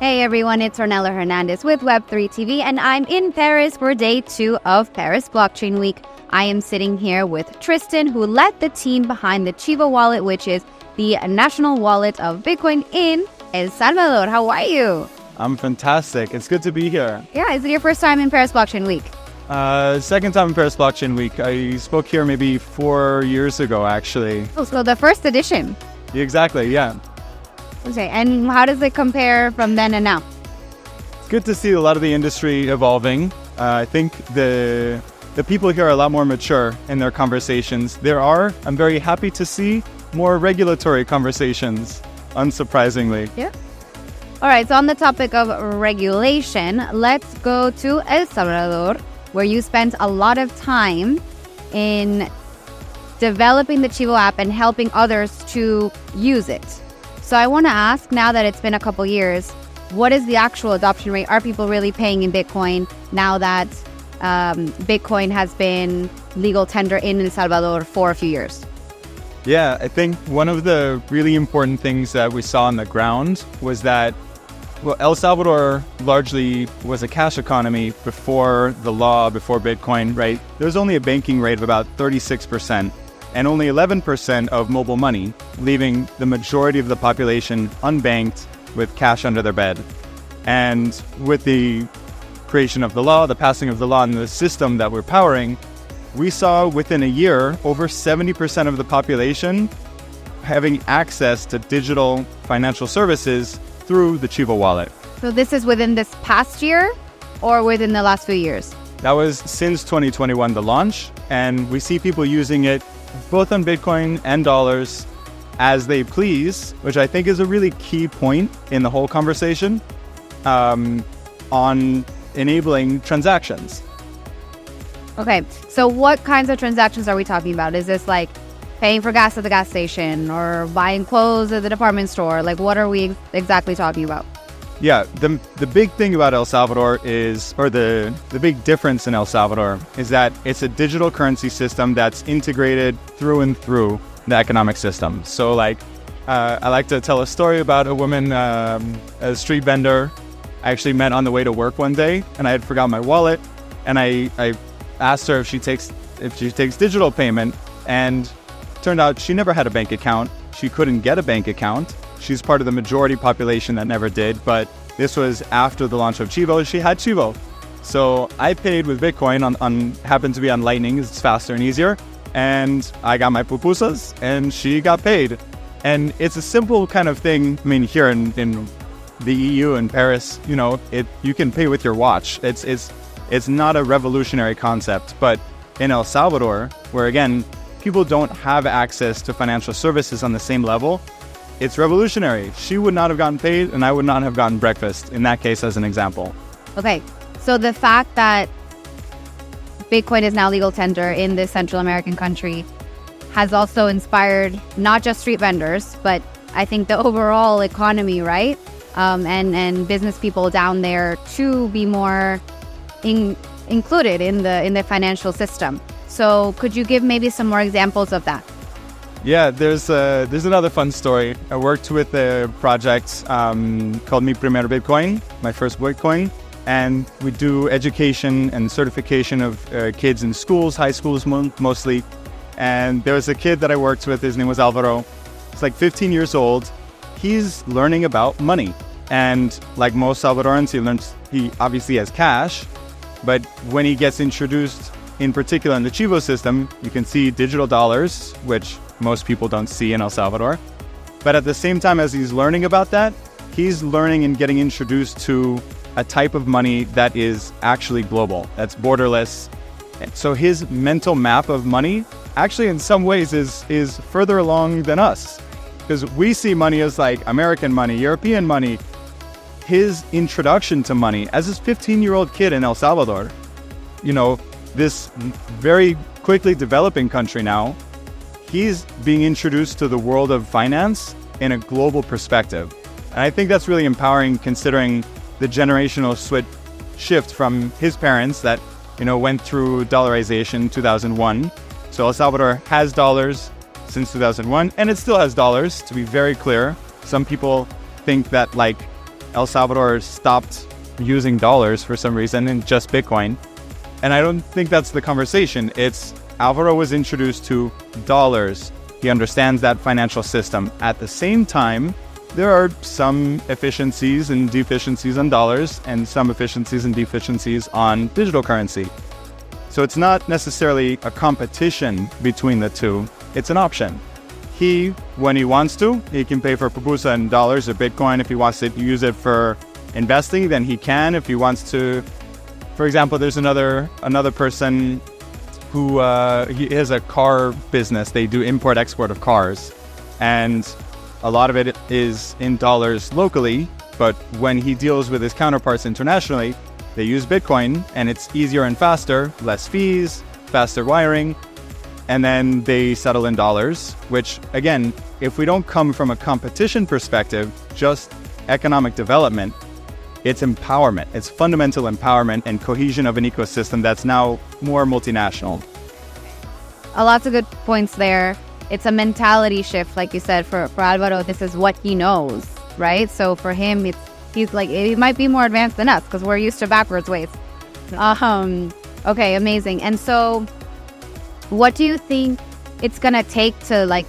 Hey everyone, it's Ornella Hernandez with Web3 TV, and I'm in Paris for day 2 of Paris Blockchain Week. I am sitting here with Tristan, who led the team behind the Chivo wallet, which is the national wallet of Bitcoin in El Salvador. How are you? I'm fantastic. It's good to be here. Yeah, is it your first time in Paris Blockchain Week? Second time in Paris Blockchain Week. I spoke here maybe 4 years ago, actually. Oh, so the first edition. Exactly, yeah. Okay, and how does it compare from then and now? It's good to see a lot of the industry evolving. I think the people here are a lot more mature in their conversations. I'm very happy to see more regulatory conversations, unsurprisingly. Yeah. All right, so on the topic of regulation, let's go to El Salvador, where you spent a lot of time in developing the Chivo app and helping others to use it. So I want to ask, now that it's been a couple years, what is the actual adoption rate? Are people really paying in Bitcoin now that Bitcoin has been legal tender in El Salvador for a few years? Yeah, I think one of the really important things that we saw on the ground was that, well, El Salvador largely was a cash economy before the law, before Bitcoin, right? There was only a banking rate of about 36%. And only 11% of mobile money, leaving the majority of the population unbanked with cash under their bed. And with the creation of the law, the passing of the law, and the system that we're powering, we saw within a year over 70% of the population having access to digital financial services through the Chivo wallet. So this is within this past year or within the last few years? That was since 2021, the launch, and we see people using it both on Bitcoin and dollars as they please, which I think is a really key point in the whole conversation on enabling transactions. Okay, so what kinds of transactions are we talking about? Is this like paying for gas at the gas station or buying clothes at the department store? Like, what are we exactly talking about? Yeah, the big thing about El Salvador is, or the big difference in El Salvador is that it's a digital currency system that's integrated through and through the economic system. So like, I like to tell a story about a woman, a street vendor I actually met on the way to work one day, and I had forgotten my wallet, and I asked her if she takes digital payment, and turned out she never had a bank account. She couldn't get a bank account. She's part of the majority population that never did, but this was after the launch of Chivo. She had Chivo. So I paid with Bitcoin happened to be on Lightning, it's faster and easier. And I got my pupusas and she got paid. And it's a simple kind of thing. I mean, here in the EU and Paris, you can pay with your watch. It's not a revolutionary concept, but in El Salvador, where again, people don't have access to financial services on the same level, it's revolutionary. She would not have gotten paid and I would not have gotten breakfast in that case, as an example. Okay, so the fact that Bitcoin is now legal tender in this Central American country has also inspired not just street vendors, but I think the overall economy, right? And business people down there to be more included in the financial system. So could you give maybe some more examples of that? Yeah, there's another fun story. I worked with a project called Mi Primer Bitcoin, my first Bitcoin, and we do education and certification of kids in schools, high schools mostly. And there was a kid that I worked with, his name was Alvaro. He's like 15 years old. He's learning about money. And like most Salvadorans, he obviously has cash, but when he gets introduced, in particular in the Chivo system, you can see digital dollars, which most people don't see in El Salvador. But at the same time as he's learning about that, he's learning and getting introduced to a type of money that is actually global, that's borderless. So his mental map of money actually in some ways is further along than us, because we see money as like American money, European money. His introduction to money as this 15-year-old kid in El Salvador, this very quickly developing country now, he's being introduced to the world of finance in a global perspective. And I think that's really empowering, considering the generational shift from his parents that, went through dollarization in 2001. So El Salvador has dollars since 2001, and it still has dollars, to be very clear. Some people think that El Salvador stopped using dollars for some reason and just Bitcoin. And I don't think that's the conversation. It's Alvaro was introduced to dollars. He understands that financial system. At the same time, there are some efficiencies and deficiencies on dollars and some efficiencies and deficiencies on digital currency. So it's not necessarily a competition between the two. It's an option. He, when he wants to, he can pay for pupusa in dollars or Bitcoin. If he wants to use it for investing, then he can. If he wants to, for example, there's another person who he has a car business. They do import-export of cars. And a lot of it is in dollars locally. But when he deals with his counterparts internationally, they use Bitcoin, and it's easier and faster, less fees, faster wiring. And then they settle in dollars, which, again, if we don't come from a competition perspective, just economic development, it's empowerment. It's fundamental empowerment and cohesion of an ecosystem that's now more multinational. Lots of good points there. It's a mentality shift, like you said, for Alvaro. This is what he knows, right? So for him, he's like, he might be more advanced than us because we're used to backwards ways. Okay, amazing. And so what do you think it's going to take to like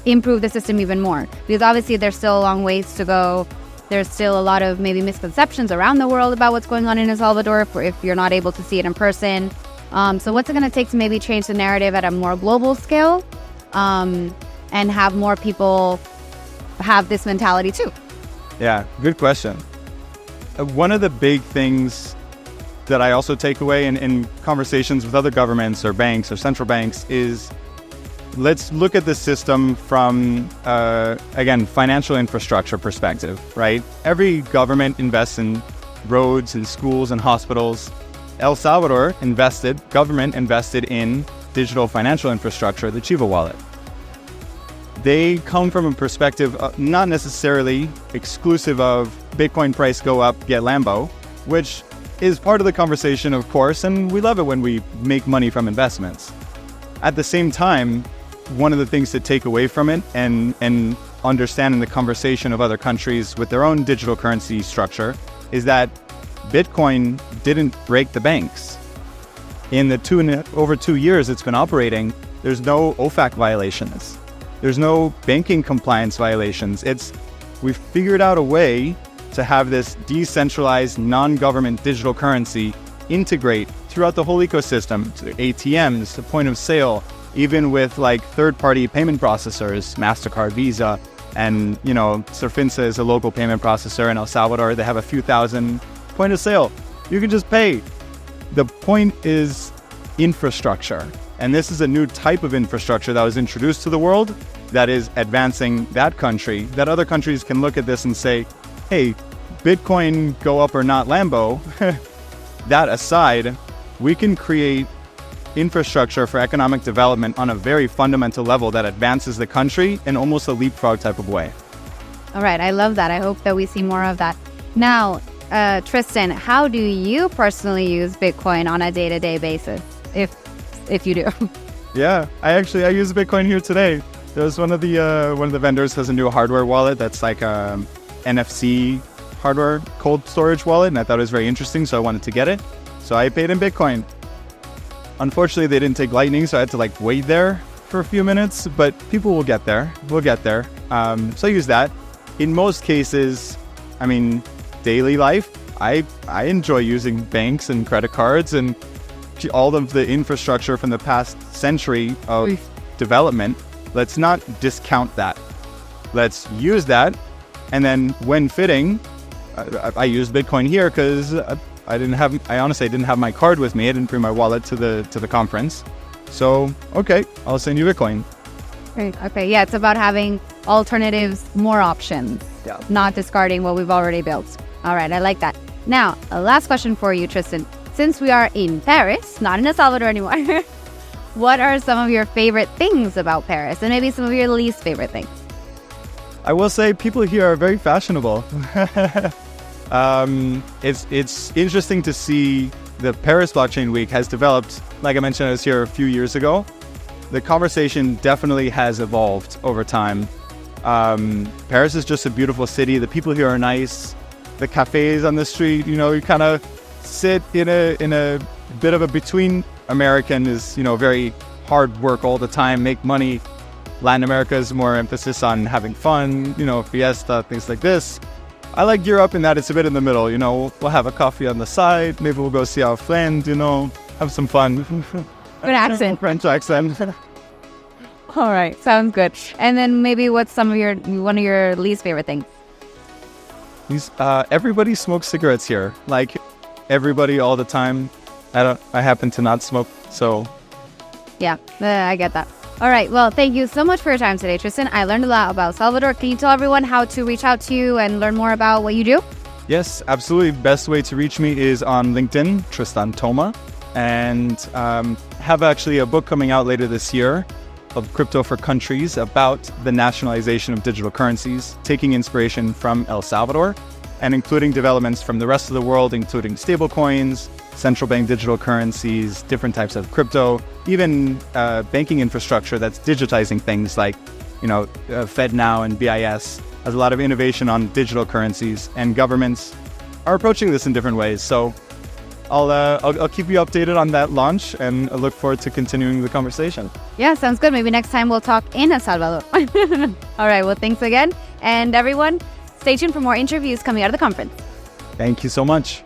improve the system even more? Because obviously there's still a long ways to go. There's still a lot of maybe misconceptions around the world about what's going on in El Salvador if you're not able to see it in person. So what's it going to take to maybe change the narrative at a more global scale and have more people have this mentality too? Yeah, good question. One of the big things that I also take away in conversations with other governments or banks or central banks is let's look at the system from, again, financial infrastructure perspective, right? Every government invests in roads and schools and hospitals. El Salvador government invested in digital financial infrastructure, the Chivo wallet. They come from a perspective not necessarily exclusive of Bitcoin price go up, get Lambo, which is part of the conversation, of course, and we love it when we make money from investments. At the same time, one of the things to take away from it and understand in the conversation of other countries with their own digital currency structure is that Bitcoin didn't break the banks. In the over 2 years it's been operating, there's no OFAC violations. There's no banking compliance violations. We've figured out a way to have this decentralized non-government digital currency integrate throughout the whole ecosystem, to ATMs, to point of sale, even with like third-party payment processors, MasterCard, Visa, and Surfinsa is a local payment processor in El Salvador. They have a few thousand point of sale. You can just pay. The point is infrastructure. And this is a new type of infrastructure that was introduced to the world that is advancing that country, that other countries can look at this and say, hey, Bitcoin go up or not Lambo. That aside, we can create infrastructure for economic development on a very fundamental level that advances the country in almost a leapfrog type of way. All right, I love that. I hope that we see more of that. Now, Tristan, how do you personally use Bitcoin on a day-to-day basis, if you do? Yeah, I use Bitcoin here today. There's one of the vendors has a new hardware wallet that's like a NFC hardware cold storage wallet, and I thought it was very interesting, so I wanted to get it. So I paid in Bitcoin. Unfortunately, they didn't take Lightning, so I had to like wait there for a few minutes, but people will get there. We'll get there. So I use that. In most cases, I mean, daily life, I enjoy using banks and credit cards and all of the infrastructure from the past century of development. Let's not discount that. Let's use that. And then when fitting, I used Bitcoin here because I honestly didn't have my card with me. I didn't bring my wallet to the conference. So, okay, I'll send you Bitcoin. Great. Okay. Yeah, it's about having alternatives, more options, not discarding what we've already built. All right, I like that. Now, a last question for you, Tristan. Since we are in Paris, not in El Salvador anymore, what are some of your favorite things about Paris and maybe some of your least favorite things? I will say people here are very fashionable. It's interesting to see the Paris Blockchain Week has developed. Like I mentioned, I was here a few years ago. The conversation definitely has evolved over time. Paris is just a beautiful city. The people here are nice. the cafes on the street. You know, you kind of sit in a bit of a between. American is, you know, very hard work all the time, make money. Latin America is more emphasis on having fun, you know, fiesta, things like this. I like Europe in that it's a bit in the middle, you know. We'll have a coffee on the side, maybe we'll go see our friend, you know, have some fun. Good accent. French accent. All right, sounds good. And then maybe what's one of your least favorite things? Everybody smokes cigarettes here, like everybody all the time. I happen to not smoke, so. Yeah, I get that. All right, well, thank you so much for your time today, Tristan. I learned a lot about Salvador. Can you tell everyone how to reach out to you and learn more about what you do? Yes, absolutely. Best way to reach me is on LinkedIn, Tristan Thoma, and have actually a book coming out later this year of Crypto for Countries about the nationalization of digital currencies, taking inspiration from El Salvador and including developments from the rest of the world, including stablecoins, central bank digital currencies, different types of crypto, even banking infrastructure that's digitizing things like, you know, FedNow and BIS. Has a lot of innovation on digital currencies, and governments are approaching this in different ways. So I'll keep you updated on that launch, and I look forward to continuing the conversation. Yeah, sounds good. Maybe next time we'll talk in El Salvador. All right, well, thanks again. And everyone, stay tuned for more interviews coming out of the conference. Thank you so much.